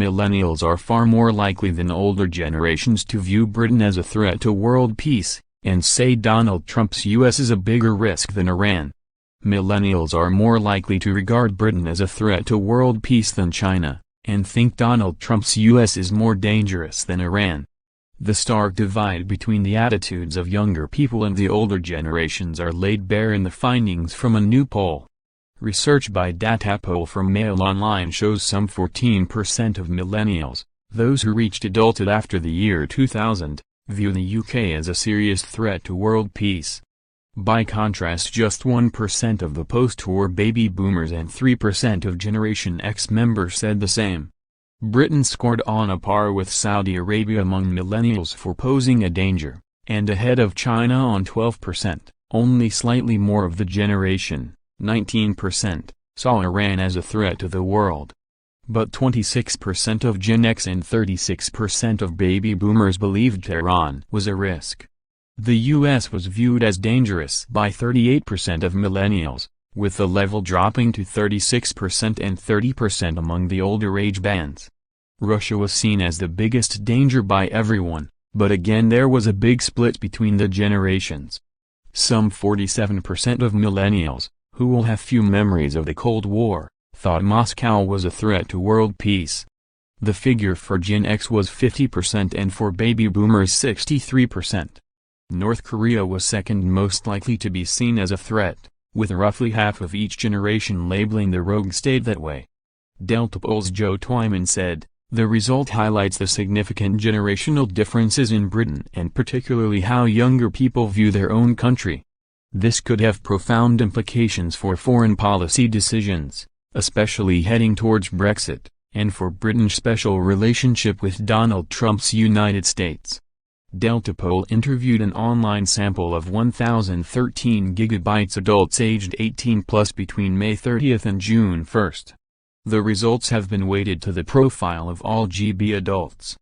Millennials are far more likely than older generations to view Britain as a threat to world peace, and say Donald Trump's U.S. is a bigger risk than Iran. Millennials are more likely to regard Britain as a threat to world peace than China, and think Donald Trump's U.S. is more dangerous than Iran. The stark divide between the attitudes of younger people and the older generations are laid bare in the findings from a new poll. Research by Datapoll from MailOnline shows some 14% of millennials, those who reached adulthood after the year 2000, view the UK as a serious threat to world peace. By contrast, just 1% of the post-war baby boomers and 3% of Generation X members said the same. Britain scored on a par with Saudi Arabia among millennials for posing a danger, and ahead of China on 12%. Only slightly more of the generation, 19%, saw Iran as a threat to the world. But 26% of Gen X and 36% of baby boomers believed Tehran was a risk. The U.S. was viewed as dangerous by 38% of millennials, with the level dropping to 36% and 30% among the older age bands. Russia was seen as the biggest danger by everyone, but again there was a big split between the generations. Some 47% of millennials, who will have few memories of the Cold War, thought Moscow was a threat to world peace. The figure for Gen X was 50% and for baby boomers 63%. North Korea was second most likely to be seen as a threat, with roughly half of each generation labeling the rogue state that way. Datapoll's Joe Twyman said, "The result highlights the significant generational differences in Britain and particularly how younger people view their own country. This could have profound implications for foreign policy decisions, especially heading towards Brexit, and for Britain's special relationship with Donald Trump's United States." Datapoll interviewed an online sample of 1,013 gigabytes adults aged 18 plus between May 30 and June 1. The results have been weighted to the profile of all GB adults.